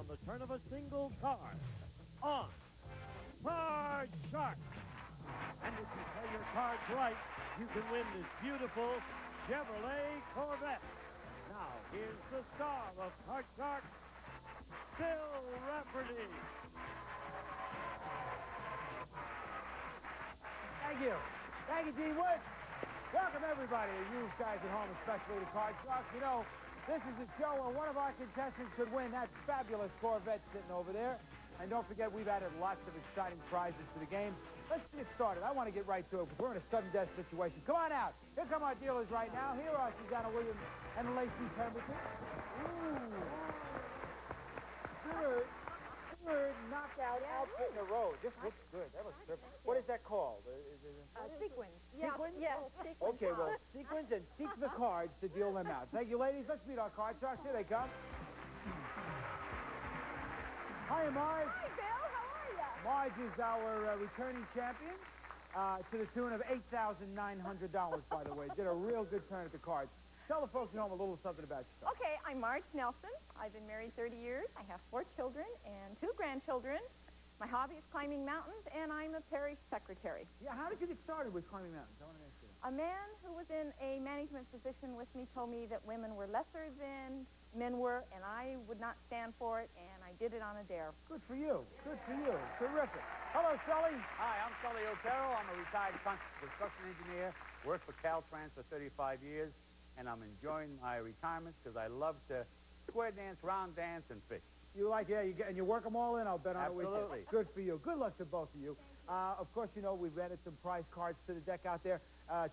on the turn of a single card. On. Marge Shark. And if you play your cards right, you can win this beautiful Chevrolet Corvette. Now, here's the star of Card Shark, Bill Rafferty. Thank you. Thank you, Gene Wood. Welcome, everybody, you guys at home, especially the Card Shark. You know, this is a show where one of our contestants could win that fabulous Corvette sitting over there. And don't forget, we've added lots of exciting prizes to the game. Let's get started. I want to get right to it because we're in a sudden death situation. Come on out. Here come our dealers right now. Here are Susanna Williams and Lacey Pemberton. Ooh. Third knockout outfit in a row. This looks good. That looks perfect. What is that called? Sequins. Sequins? Yes, sequins. Okay, well, sequins and seek the cards to deal them out. Thank you, ladies. Let's meet our card sharks. Here they come. Hi, Marge. Hi, Bill. How are you? Marge is our returning champion to the tune of $8,900, by the way. Did a real good turn at the cards. Tell the folks at home a little something about yourself. Okay, I'm Marge Nelson. I've been married 30 years. I have 4 children and 2 grandchildren. My hobby is climbing mountains, and I'm a parish secretary. Yeah, how did you get started with climbing mountains? I want to ask you that. A man who was in a management position with me told me that women were lesser than men were, and I would not stand for it, and I did it on a dare. Good for you. Good for you. Terrific. Hello, Sully. Hi, I'm Sully Otero. I'm a retired construction engineer. Worked for Caltrans for 35 years, and I'm enjoying my retirement because I love to square dance, round dance, and fish. You like, yeah, and you work them all in, I'll bet on it with you. Absolutely. Good for you. Good luck to both of you. Of course, you know, we've added some prize cards to the deck out there.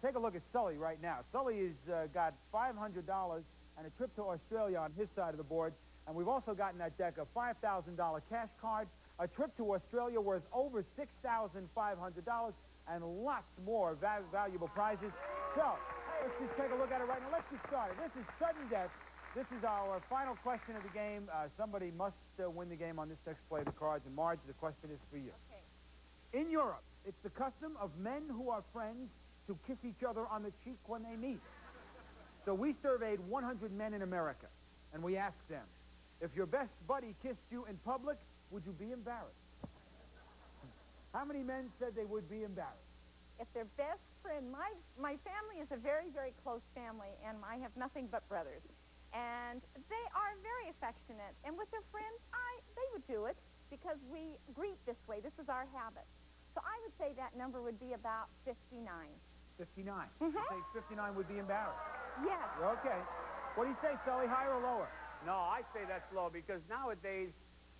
Take a look at Sully right now. Sully has got $500 and a trip to Australia on his side of the board. And we've also got in that deck a $5,000 cash card, a trip to Australia worth over $6,500, and lots more valuable prizes. So, let's just take a look at it right now. Let's get started. This is sudden death. This is our final question of the game. Somebody must win the game on this next play of the cards. And Marge, the question is for you. Okay. In Europe, it's the custom of men who are friends to kiss each other on the cheek when they meet. So we surveyed 100 men in America, and we asked them, if your best buddy kissed you in public, would you be embarrassed? How many men said they would be embarrassed? If their best friend, my family is a very, very close family, and I have nothing but brothers. And they are very affectionate. And with their friends, they would do it because we greet this way. This is our habit. So I would say that number would be about 59. 59. Mm-hmm. You say 59 would be embarrassed. Yes. Okay. What do you say, Sully? Higher or lower? No, I say that's low because nowadays,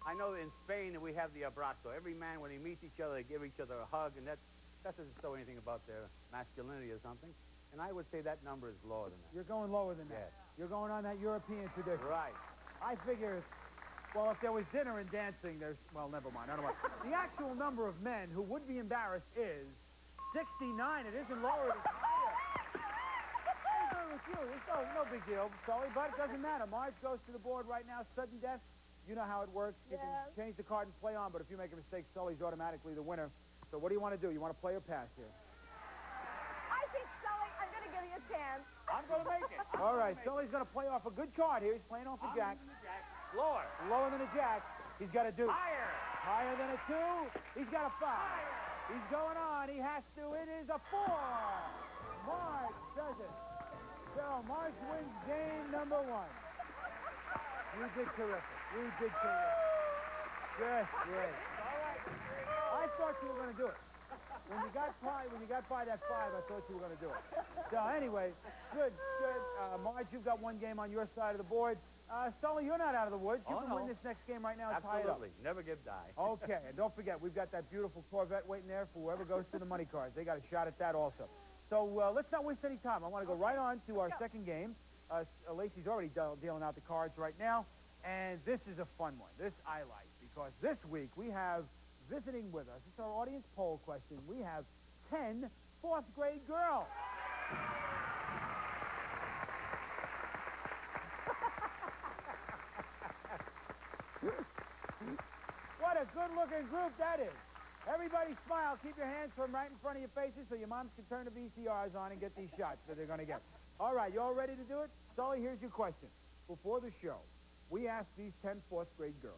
I know in Spain we have the abrazo. Every man, when he meets each other, they give each other a hug, and that doesn't show anything about their masculinity or something. And I would say that number is lower than that. You're going lower than that. Yes. You're going on that European tradition. Right. I figure, well, if there was dinner and dancing, there's, well, never mind. I don't know. The actual number of men who would be embarrassed is 69. It isn't lower, it is higher. I agree with you. It's no big deal, Sully, but it doesn't matter. Marge goes to the board right now. Sudden death, you know how it works. You can change the card and play on, but if you make a mistake, Sully's automatically the winner. So what do you want to do? You want to play or pass here? I think, Sully, I'm going to give you a chance. I'm going to make it. All right, Sully's going to play off a good card here. He's playing off a jack. Lower. Lower than a jack. He's got a deuce. Higher. Higher than a 2. He's got a 5. He's going on. He has to. It is a 4. Marge does it. So Marge wins game number 1. You did terrific. You did terrific. Just great. All right. I thought you were going to do it. When you got by that 5, I thought you were going to do it. So anyway, good. Marge, you've got one game on your side of the board. Sully, you're not out of the woods. You can win this next game right now and tie it up. Absolutely. Never give die. Okay, and don't forget, we've got that beautiful Corvette waiting there for whoever goes to the money cards. They got a shot at that also. So let's not waste any time. I want to go right on to our second game. Lacey's already dealing out the cards right now, and this is a fun one. This I like, because this week we have visiting with us. It's our audience poll question. We have 10 fourth-grade girls. What a good-looking group that is. Everybody smile. Keep your hands from right in front of your faces so your moms can turn the VCRs on and get these shots that they're going to get. All right, you all ready to do it? Sully, here's your question. Before the show, we asked these 10 fourth-grade girls,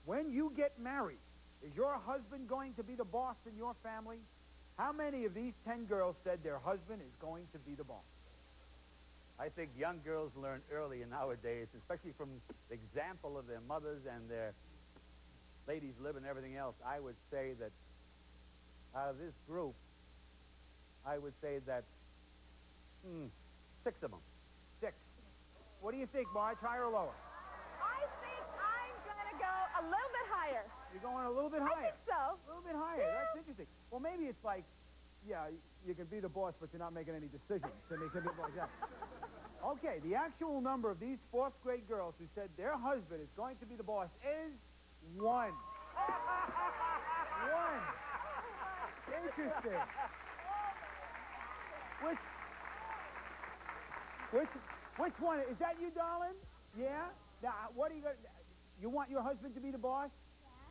when you get married, is your husband going to be the boss in your family? How many of these 10 girls said their husband is going to be the boss? I think young girls learn early nowadays, especially from the example of their mothers and their ladies live and everything else. I would say that out of this group, I would say that 6 of them. 6. What do you think, Marge? Higher or lower? I think I'm going to go a little bit higher. You're going a little bit higher? I think so. A little bit higher. Yeah. That's interesting. Well, maybe it's like, yeah, you can be the boss, but you're not making any decisions. And it could be like that. Okay, the actual number of these 4th grade girls who said their husband is going to be the boss is 1. 1. Interesting. Which one? Is that you, darling? Yeah? Now, what are you going to... You want your husband to be the boss?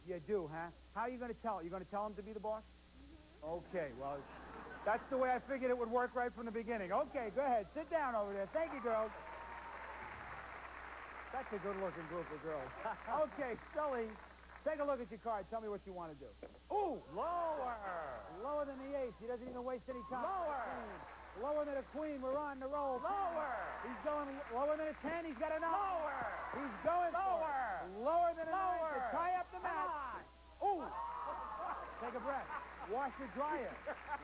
Yeah. You do, huh? How are you going to tell him? You're going to tell him to be the boss? Mm-hmm. Okay, well, that's the way I figured it would work right from the beginning. Okay, go ahead. Sit down over there. Thank you, girls. That's a good-looking group of girls. Okay, Sully, take a look at your card. Tell me what you want to do. Ooh! Lower! Lower than the 8. He doesn't even waste any time. Lower! Lower than a queen. We're on the roll. Lower! He's going lower than a 10. He's got a 9. Lower! He's going Lower! Lower than a 9 Lower! to tie up the match. Ooh! Take a breath. Wash your dryer.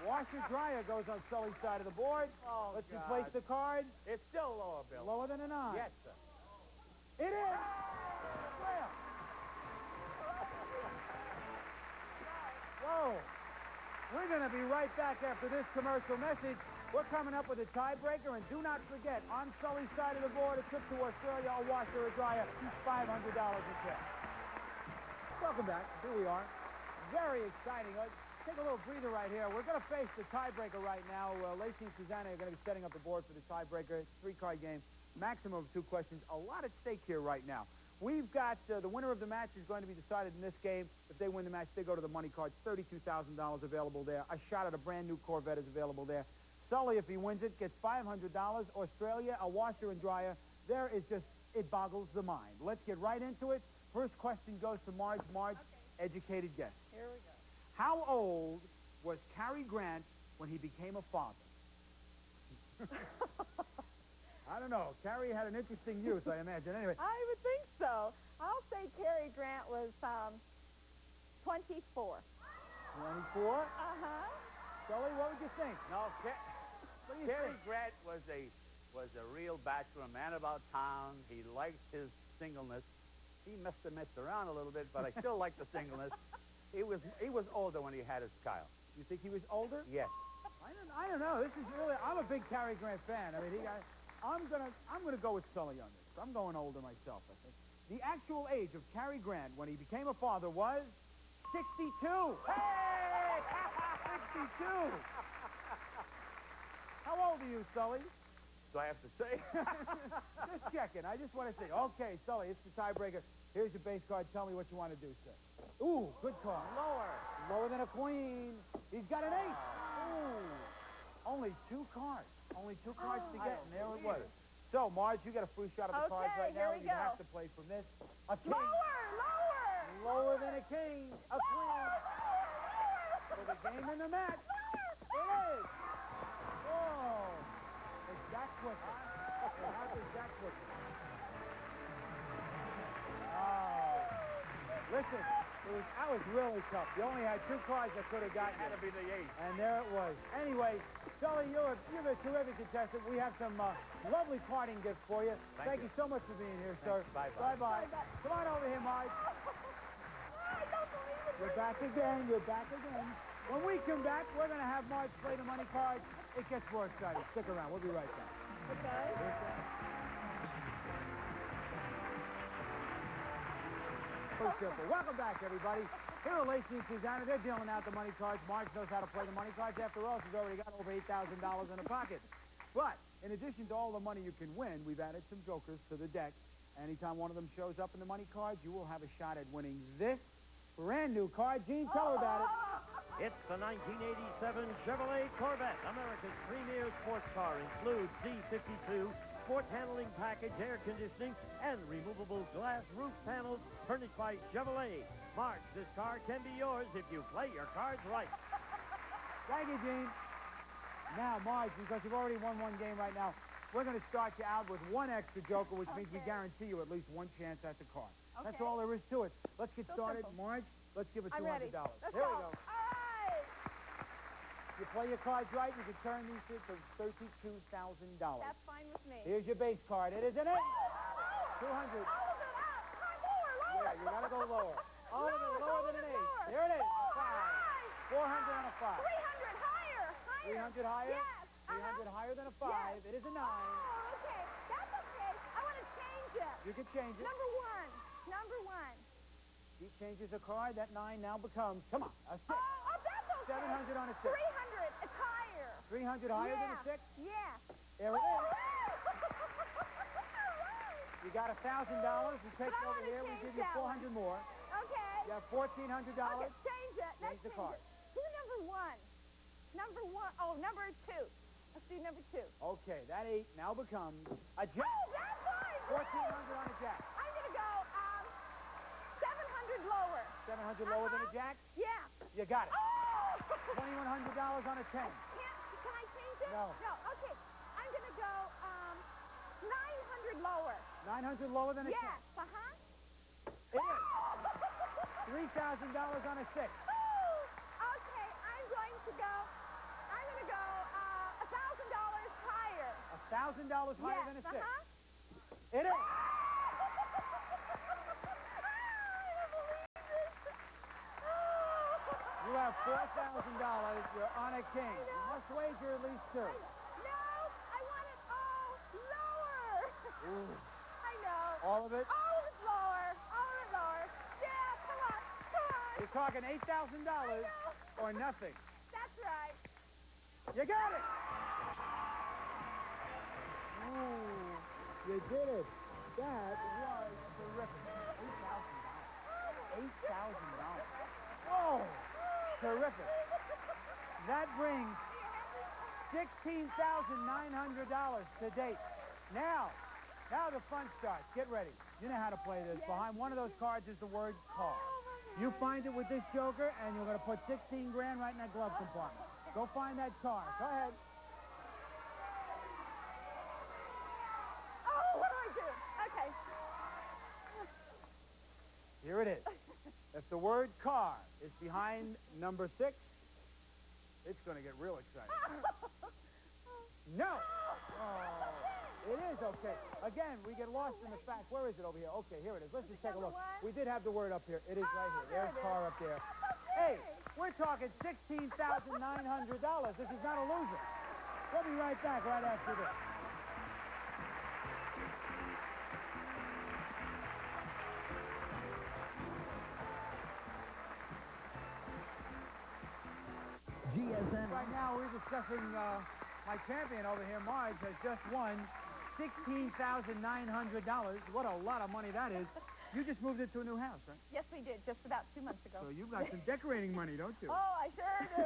Wash your dryer goes on Sully's side of the board. Oh, Let's God. replace the card. It's still lower, Bill. Lower than a 9. Yes, sir. It is. Well. Whoa. We're going to be right back after this commercial message. We're coming up with a tiebreaker, and do not forget, on Sully's side of the board, a trip to Australia, a washer, a dryer, $500 in cash. Welcome back. Here we are. Very exciting. Let's take a little breather right here. We're going to face the tiebreaker right now. Lacey and Susanna are going to be setting up the board for the tiebreaker. 3-card game, maximum of 2 questions. A lot at stake here right now. We've got the winner of the match is going to be decided in this game. If they win the match, they go to the money cards. $32,000 available there. A shot at a brand-new Corvette is available there. Sully, if he wins it, gets $500. Australia, a washer and dryer. There is just, it boggles the mind. Let's get right into it. First question goes to Marge. Marge, okay. Educated guess. Here we go. How old was Cary Grant when he became a father? I don't know. Cary had an interesting youth, I imagine. Anyway. I would think so. I'll say Cary Grant was 24. 24? Uh-huh. Sully, what would you think? No, What do you Cary think? Grant was a real bachelor, a man about town. He liked his singleness. He must have messed around a little bit, but I still like the singleness. He was older when he had his child. You think he was older? Yes. I don't know. This is really. I'm a big Cary Grant fan. I mean, I'm gonna go with Sully on this. I'm going older myself, I think. The actual age of Cary Grant when he became a father was 62. Hey! 62. How old are you, Sully? Do I have to say? Just checking. I just want to say. Okay, Sully, it's the tiebreaker. Here's your base card. Tell me what you want to do, sir. Ooh, good call. Lower. Lower than a queen. He's got an 8. Ooh. Only 2 cards. Only 2 cards to get, and there it was. So, Marge, you got a free shot at the cards right now. Here we You go. have to play from this. A king. Lower! Lower than a king. A queen. For the game in the match. It is. Oh. It's that quicker. It happens that quicker. Oh. Listen, that was really tough. You only had 2 cards that could have gotten Had to you. be the 8. And there it was. Anyway, Sully, you're a terrific contestant. We have some lovely parting gifts for you. Thank you so much for being here, sir. Bye-bye. Bye-bye. Come on over here, Marge. I don't believe it. You're back again. You're back again. When we come back, we're going to have Marge play the money cards. It gets more exciting. Stick around. We'll be right back. Okay. So simple. Welcome back, everybody. Here are Lacey and Susanna. They're dealing out the money cards. Marge knows how to play the money cards. After all, she's already got over $8,000 in her pocket. But in addition to all the money you can win, we've added some jokers to the deck. Anytime one of them shows up in the money cards, you will have a shot at winning this brand new card. Gene, tell her about it. It's the 1987 Chevrolet Corvette, America's premier sports car. Includes C52 sport handling package, air conditioning, and removable glass roof panels furnished by Chevrolet. Marge, this car can be yours if you play your cards right. Thank you, Gene. Now, Marge, because you've already won one game right now, we're going to start you out with one extra joker, which means we guarantee you at least one chance at the car. That's all there is to it. Let's get started. Simple. Marge, let's give it $200. I'm ready. Let's Here go. we go. All right. You play your cards right, you can turn these to $32,000. That's fine with me. Here's your base card. It is an 8. 200. All of it out. Come lower. Yeah, you got to go lower. All of it lower than an 8. Lower. Here it is. Oh, 5. 400 on a 5. 300 higher. 300 higher? Yes. 300 higher than a 5. Yes. It is a 9. Oh, okay. That's okay. I want to change it. You can change it. Number one. He changes a card. That 9 now becomes, come on, a 6. Oh, that's okay. 700 on a 6. 300. It's higher. 300 higher than a 6? Yeah. There it is. You got $1,000. We take it over here. We give you 400 more. Okay. You have $1,400. Okay, change it. Change the card. Do number one. Oh, number 2. Let's do number 2. Okay, that 8 now becomes a jack. Oh, that's fine. 1,400 on a jack. I'm going to go 700 lower. 700 lower than a jack? Yeah. You got it. Oh! $2,100 on a 10. Can I change it? No. No, okay. I'm going to go 900 lower. 900 lower than a 10. Yes, It is. $3,000 on a 6. Okay, I'm going to go $1,000 higher. $1,000 higher than a 6. It is. You have $4,000. You're on a king. You must wager at least 2. No, I want it all lower. Ooh. I know. All of it? All of it's lower. All of it lower. Yeah, come on. You're talking $8,000 or nothing. That's right. You got it. Ooh, you did it. That was terrific. $8,000. $8,000. Whoa, terrific. That brings $16,900 to date. Now the fun starts. Get ready. You know how to play this. Behind one of those cards is the word car. You find it with this joker, and you're going to put 16 grand right in that glove compartment. Go find that car. Go ahead. Oh, what do I do? Okay. Here it is. If the word car is behind number 6, it's going to get real exciting. No! Oh, it is okay. Again, we get lost in the fact. Where is it over here? Okay, here it is. Let's just take a look. We did have the word up here. It is right here. There's car up there. Hey, we're talking $16,900. This is not a loser. We'll be right back right after this. GSM. Right now, we're discussing my champion over here, Marge, has just won $16,900. What a lot of money that is. You just moved into a new house, right? Yes, we did, just about 2 months ago. So you've got some decorating money, don't you? Oh, I sure do.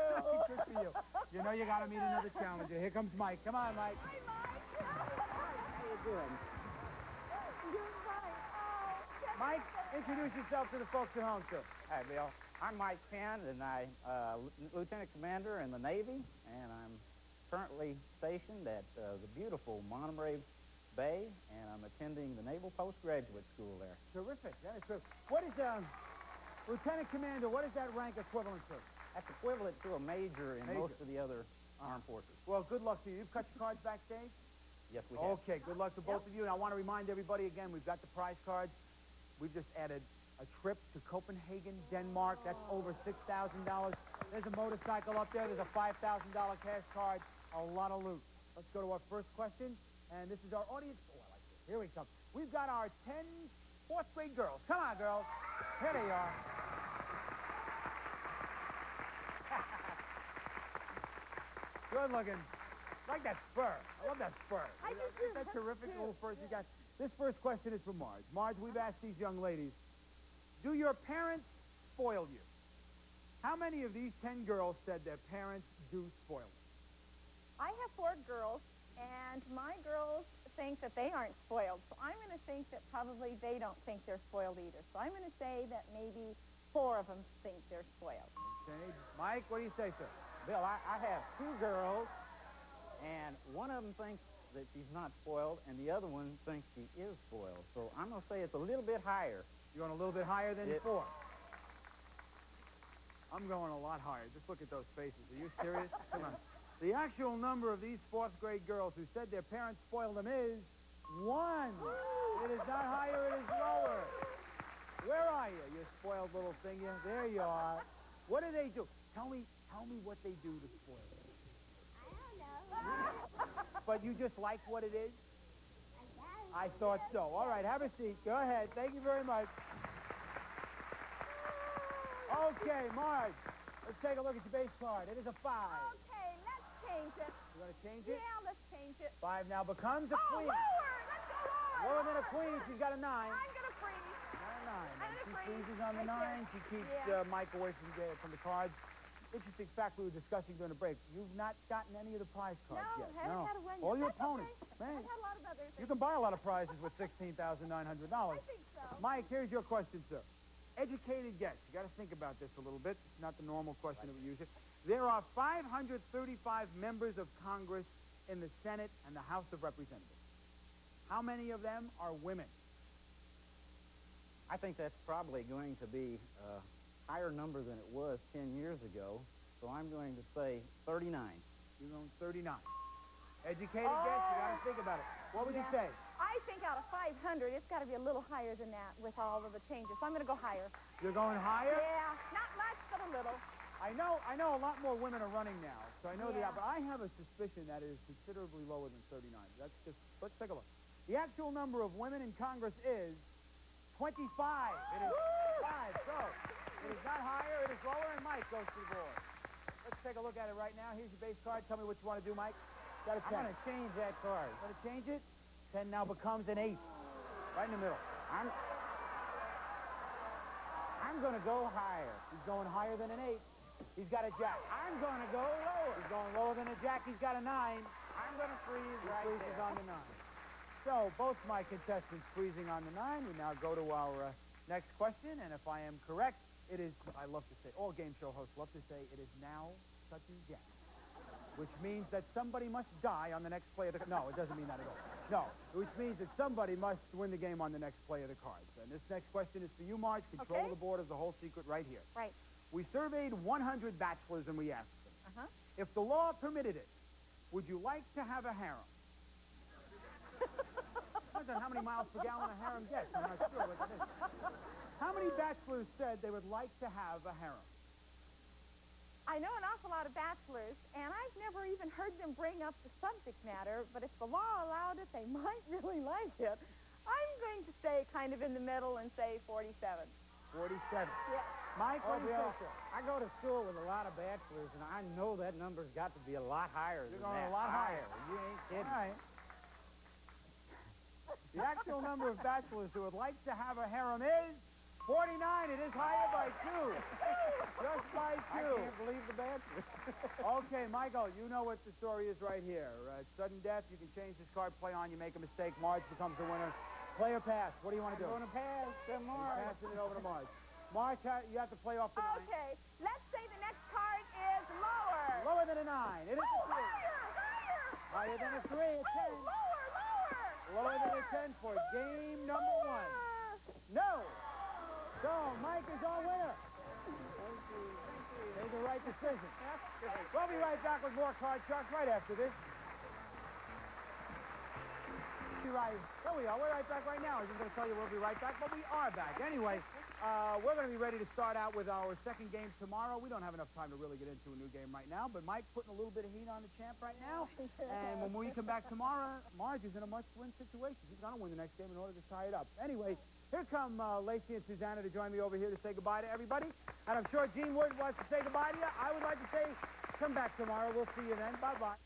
Good for you. You know you got to meet another challenger. Here comes Mike. Come on, Mike. Hi, Mike. How you doing? Doing fine. Oh, Mike, introduce yourself to the folks at home, too. Hi, Bill. I'm Mike Penn, and I'm Lieutenant Commander in the Navy, and I'm currently stationed at the beautiful Monterey Bay, and I'm attending the Naval Postgraduate School there. Terrific. That is terrific. What is, Lieutenant Commander, what is that rank equivalent to? That's equivalent to a major in most of the other armed forces. Well, good luck to you. You've cut your cards backstage? Yes, we have. Okay, good luck to both of you. And I want to remind everybody again, we've got the prize cards. We've just added a trip to Copenhagen, Denmark. That's over $6,000. There's a motorcycle up there. There's a $5,000 cash card. A lot of loot. Let's go to our first question. And this is our audience. Oh, I like this. Here we come. We've got our 10 fourth grade girls. Come on, girls. Here they are. Good looking. Like that spur. I love that spur. I do too. Isn't that That's terrific cute. little spurs you got? This first question is for Marge. Marge, we've asked these young ladies, do your parents spoil you? How many of these 10 girls said their parents do spoil them? I have 4 girls, and my girls think that they aren't spoiled. So I'm going to think that probably they don't think they're spoiled either. So I'm going to say that maybe 4 of them think they're spoiled. Okay. Mike, what do you say, sir? Bill, I have 2 girls, and one of them thinks that she's not spoiled, and the other one thinks she is spoiled. So I'm going to say it's a little bit higher. You're going a little bit higher than 4. I'm going a lot higher. Just look at those faces. Are you serious? Come on. The actual number of these 4th grade girls who said their parents spoiled them is 1. It is not higher, it is lower. Where are you, you spoiled little thing? There you are. What do they do? Tell me what they do to spoil it. I don't know. But you just like what it is? I thought so. All right, have a seat. Go ahead. Thank you very much. Okay, Marge, let's take a look at your base card. It is a 5. Okay, let's change it. You want to change it? Yeah, let's change it. 5 now becomes a Oh, queen. lower! Let's go lower! Lower than a queen. She's got a 9. I'm going to freeze. Not a 9. I'm And gonna she freeze freezes on the right 9. there. She keeps Yeah. Mike away from the cards. Interesting fact we were discussing during the break. You've not gotten any of the prize cards No, yet. haven't had a run yet. All your That's opponents. okay. Man, I've had a lot of others. you can buy a lot of prizes with $16,900. I think so. Mike, here's your question, sir. Educated guess. You got to think about this a little bit. It's not the normal question that we use. There are 535 members of Congress in the Senate and the House of Representatives. How many of them are women? I think that's probably going to be a higher number than it was 10 years ago. So I'm going to say 39. You're going 39. Educated guess. You got to think about it. What would you say? I think out of 500, it's got to be a little higher than that with all of the changes. So I'm going to go higher. You're going higher? Yeah, not much, but a little. I know a lot more women are running now, so I know Yeah. but I have a suspicion that it is considerably lower than 39. That's just, let's take a look. The actual number of women in Congress is 25. It is 5. So it is not higher, it is lower, and Mike goes to the board. Let's take a look at it right now. Here's your base card. Tell me what you want to do, Mike. Got a 10. I'm going to change that card. Going to change it? 10 now becomes an 8. Right in the middle. I'm going to go higher. He's going higher than an 8. He's got a jack. I'm going to go lower. He's going lower than a jack. He's got a 9. I'm going to freeze He right freezes there. on the 9. So both my contestants freezing on the 9. We now go to our next question, and if I am correct, it is, I love to say, all game show hosts love to say, it is now touch and jack, which means that somebody must die on the next play of the... No, it doesn't mean that at all. No, which means that somebody must win the game on the next play of the cards. And this next question is for you, Marge. Control Okay. of the board is the whole secret right here. Right. We surveyed 100 bachelors, and we asked them, Uh-huh. if the law permitted it, would you like to have a harem? Depends on how many miles per gallon a harem gets. I'm not sure what that is. How many bachelors said they would like to have a harem? I know an awful lot of bachelors, and I've never even heard them bring up the subject matter, but if the law allowed it, they might really like it. I'm going to stay kind of in the middle and say 47. 47. Yeah. Mike, what do you Bill, say, sir? I go to school with a lot of bachelors, and I know that number's got to be a lot higher You're than going that. a lot higher. You ain't All kidding. right. The actual number of bachelors who would like to have a harem is 49. It is higher by 2. Just by 2. I can't believe the bachelors. Okay, Michael, you know what the story is right here. Sudden death, you can change this card, play on, you make a mistake, Marge becomes the winner. Play or pass? What do you want to do? I'm going to pass to He's Marge. passing it over to Marge. Marge, you have to play off the 9. Okay, let's say the next card is lower. Lower than a 9. It is a 3. Higher. Higher than a 3, a 10. Lower. Lower than a 10 for game number 1. No. So, Mike is our winner. Made the right decision. We'll be right back with more Card Sharks right after this. There we are. We're right back right now. I was just going to tell you we'll be right back, but we are back. Anyway, we're going to be ready to start out with our second game tomorrow. We don't have enough time to really get into a new game right now, but Mike's putting a little bit of heat on the champ right now. And when we come back tomorrow, Marge is in a must-win situation. She's going to win the next game in order to tie it up. Anyway, here come Lacey and Susanna to join me over here to say goodbye to everybody. And I'm sure Gene Wood wants to say goodbye to you. I would like to say come back tomorrow. We'll see you then. Bye-bye.